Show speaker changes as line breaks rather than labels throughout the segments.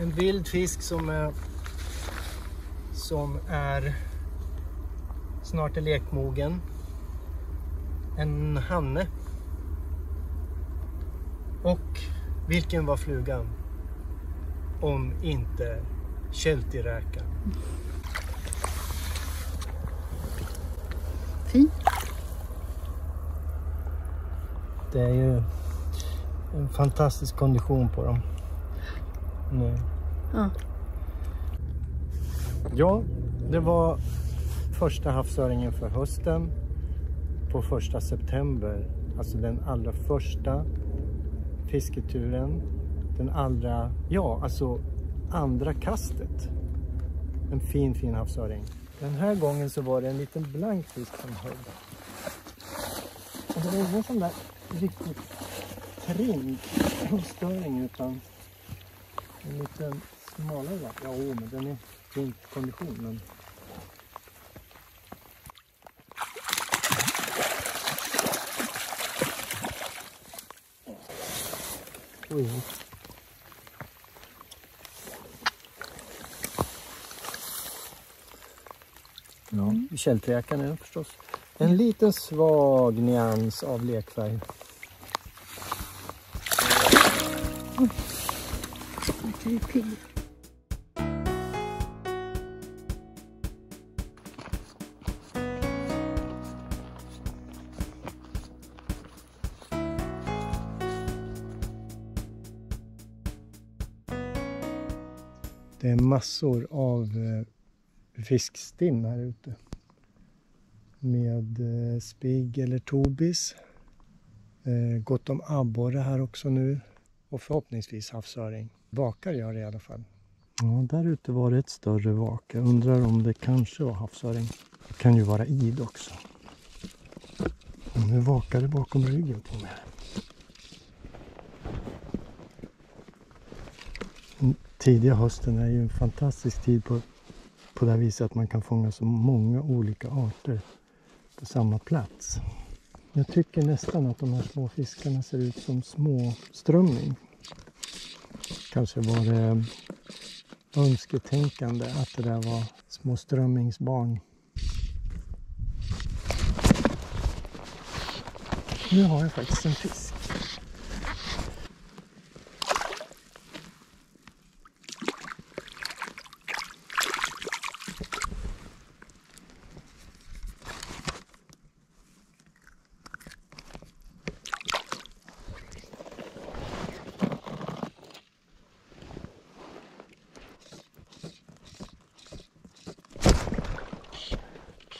En vild fisk som är snart är lekmogen. En hanne. Och vilken var flugan? Om inte kältiräkan.
Fin.
Det är ju en fantastisk kondition på dem. Nu.
Ja.
Ja, det var första havsöringen för hösten på 1 september. Alltså den allra första fisketuren. Andra kastet. En fin havsöring. Den här gången så var det en liten blank fisk som höll. Och det var ingen sån där riktigt trim störing utan en liten smalare. Ja, men den är fin kondition. Men... Oj. Ja, kälträkan är förstås. En liten svag nyans av lekfärg. Det är massor av fiskstim här ute. Med spigg eller tobis. Gott om abborre här också nu. Och förhoppningsvis havsöring. Vakar gör det i alla fall. Ja, där ute var det ett större vak. Jag undrar om det kanske var havsöring. Det kan ju vara id också. Och nu vakar det bakom ryggen på mig. Tidiga hösten är ju en fantastisk tid på det här viset att man kan fånga så många olika arter på samma plats. Jag tycker nästan att de här små fiskarna ser ut som små strömming. Kanske var det önsketänkande att det där var små strömmingsbarn. Nu har jag faktiskt en fisk.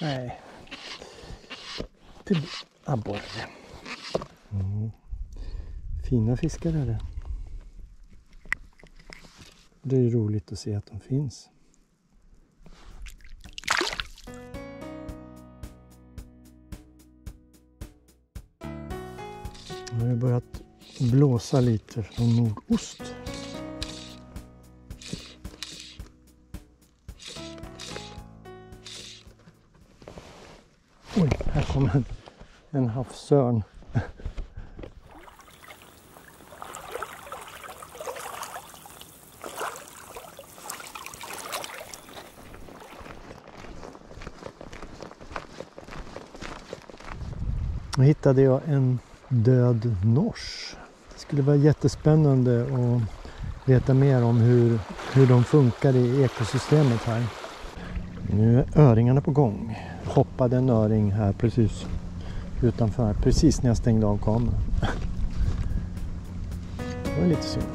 Nej, till abborre. Fina fiskar är det. Det är ju roligt att se att de finns. Nu har det börjat blåsa lite från nordost. Oj, här kommer en havsörn. Då hittade jag en död nors. Det skulle vara jättespännande att veta mer om hur de funkar i ekosystemet här. Nu är öringarna på gång. Hoppade en öring här precis utanför, precis när jag stängde av kameran. Det var lite synd.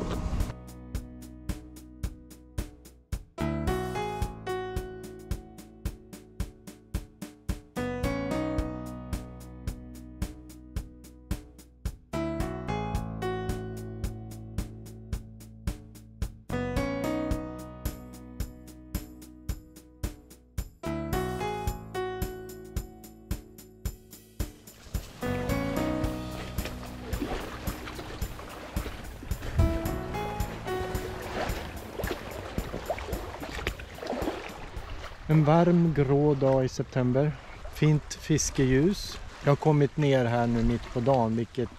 En varm grå dag i september. Fint fiskeljus. Jag har kommit ner här nu mitt på dagen, vilket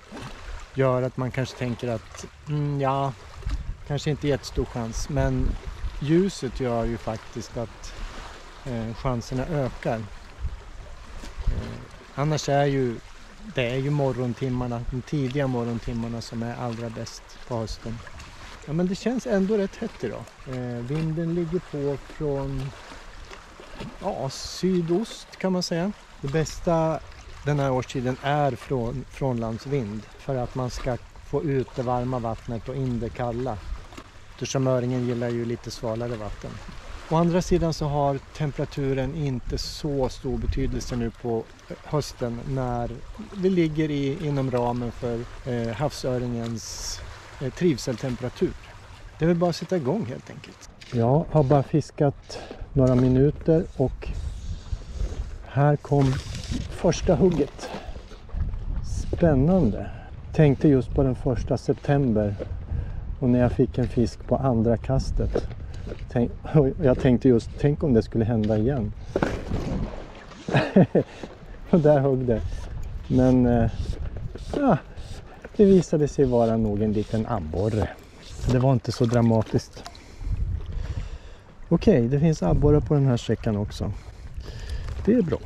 gör att man kanske tänker att kanske inte jättestor chans, men ljuset gör ju faktiskt att chanserna ökar. Annars är ju morgontimmarna, de tidiga morgontimmarna som är allra bäst på hösten. Ja, men det känns ändå rätt hett idag. Vinden ligger på från sydost kan man säga. Det bästa den här årstiden är frånlandsvind för att man ska få ut det varma vattnet och in det kalla. Eftersom öringen gillar ju lite svalare vatten. Å andra sidan så har temperaturen inte så stor betydelse nu på hösten när vi ligger inom ramen för havsöringens trivseltemperatur. Det är väl bara att sätta igång helt enkelt. Jag har bara fiskat några minuter och här kom första hugget. Spännande. Tänkte just på den 1 september och när jag fick en fisk på andra kastet. Jag tänkte just, tänk om det skulle hända igen. Och där högg det. Men det visade sig vara nog en liten abborre. Det var inte så dramatiskt. Okej, det finns abborre på den här sträckan också. Det är bra.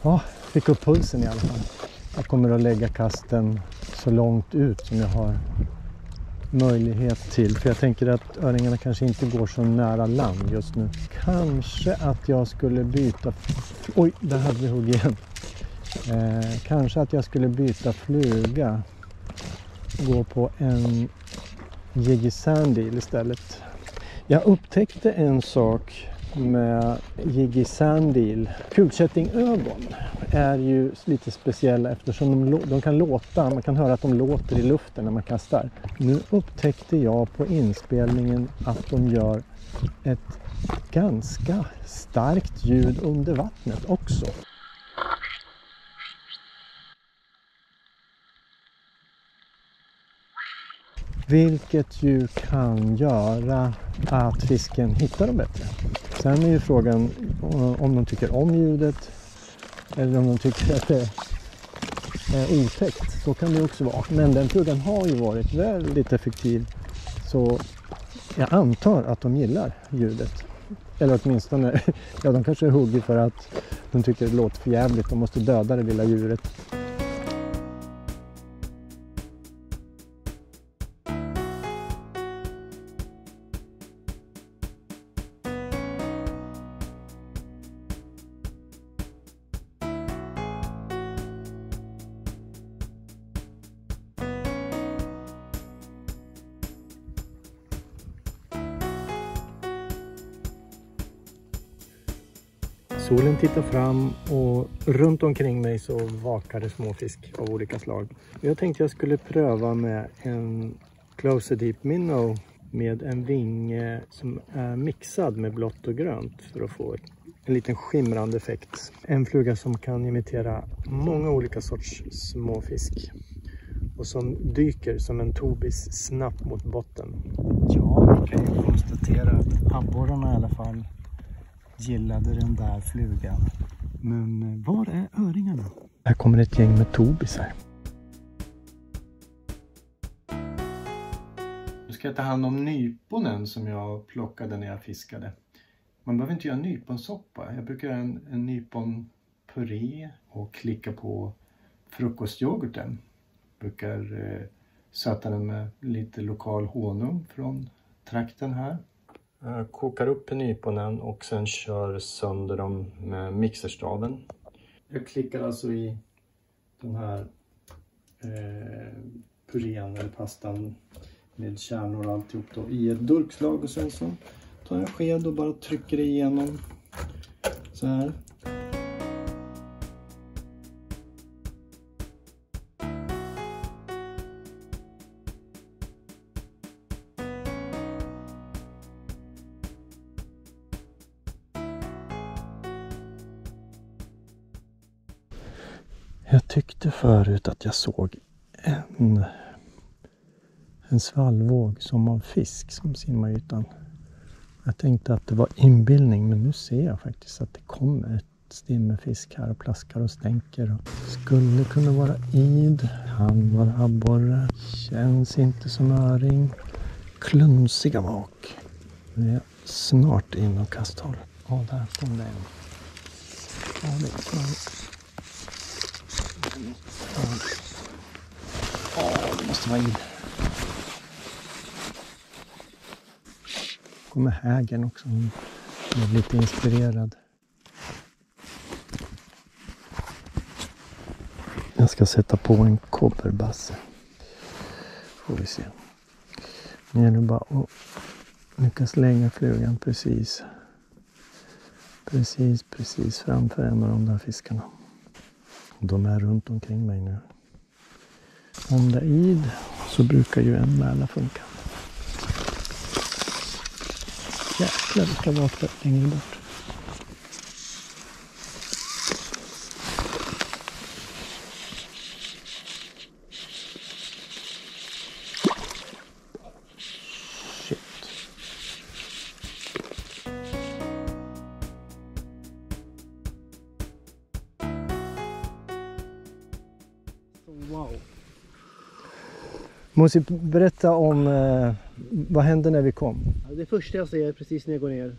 Ja, fick upp pulsen i alla fall. Jag kommer att lägga kasten så långt ut som jag har möjlighet till. För jag tänker att öringarna kanske inte går så nära land just nu. Kanske att jag skulle byta... Oj, där hade vi hugg igen. Kanske att jag skulle byta fluga. Gå på en Jiggy Sandeel istället. Jag upptäckte en sak med Jiggy Sandeel. Kulkättingögon är ju lite speciella eftersom de kan låta, man kan höra att de låter i luften när man kastar. Nu upptäckte jag på inspelningen att de gör ett ganska starkt ljud under vattnet också. Vilket ju kan göra att fisken hittar dem bättre. Sen är ju frågan om de tycker om ljudet eller om de tycker att det är otäckt. Så kan det också vara. Men den flugan har ju varit väldigt effektiv. Så jag antar att de gillar ljudet. Eller åtminstone, ja de kanske är hugger för att de tycker det låter för jävligt. De måste döda det lilla djuret. Solen tittar fram och runt omkring mig så vakar det småfisk av olika slag. Jag tänkte jag skulle pröva med en Closer Deep Minnow med en vinge som är mixad med blått och grönt för att få en liten skimrande effekt. En fluga som kan imitera många olika sorts småfisk och som dyker som en tobis snabbt mot botten. Ja, vi kan ju konstatera att abborrarna i alla fall gillade den där flugan. Men var är öringarna? Här kommer ett gäng med tobisar. Nu ska jag ta hand om nyponen som jag plockade när jag fiskade. Man behöver inte göra nyponsoppa. Jag brukar göra en nyponpuré och klicka på frukostyoghurten. Brukar söta den med lite lokal honung från trakten här. Jag kokar upp nyponen och sen kör sönder dem med mixerstaven. Jag klickar alltså i den här purén eller pastan med kärnor och alltihop då i ett durkslag och sen så tar jag en sked och bara trycker igenom så här. Jag tyckte förut att jag såg en svallvåg som av fisk som simmar i ytan. Jag tänkte att det var inbildning, men nu ser jag faktiskt att det kommer stimmerfisk här och plaskar och stänker. Skulle kunna vara id, kan vara abborre, känns inte som öring. Klunsiga mak. Vi är snart in och kasthåll. Ja, där kom det en. Ja, det är fan. Ja, det måste vara id. Kommer hägen också. Jag är lite inspirerad. Jag ska sätta på en kobberbasse. Får vi se. Nu är det bara att lyckas lägga flugan precis framför en av de där fiskarna. De är runt omkring mig nu. Om det är id så brukar ju en mäla funka. Jäklar vilka vakter längre bort. Shit.
Wow.
Måste berätta om vad hände när vi kom.
Ja, det första jag ser precis när jag går ner,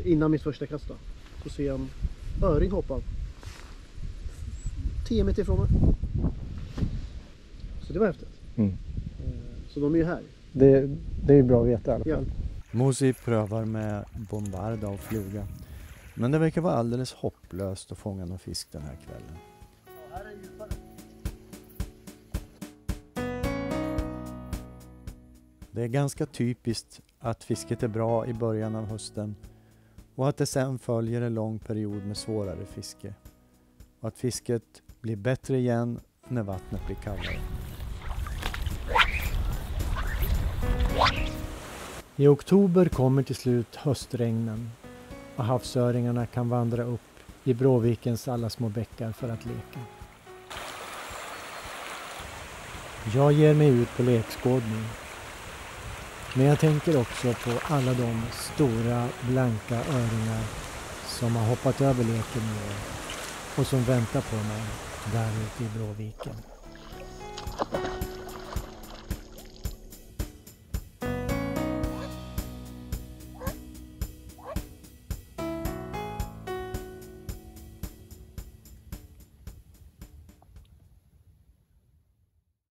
innan mitt första kast då, så ser jag en öring hoppa 10 meter ifrån mig. Så det var häftigt. Så de är ju här.
Det är bra att veta i alla fall.
Mosi prövar med bombarda och fluga. Men det verkar vara alldeles hopplöst att fånga någon fisk den här kvällen.
Ja, här är djupare.
Det är ganska typiskt att fisket är bra i början av hösten och att det sen följer en lång period med svårare fiske. Och att fisket blir bättre igen när vattnet blir kallare.
I oktober kommer till slut höstregnen och havsöringarna kan vandra upp i Bråvikens alla små bäckar för att leka. Jag ger mig ut på lekskådning. Men jag tänker också på alla de stora blanka öringar som har hoppat över leken nu och som väntar på mig där ute i Bråviken.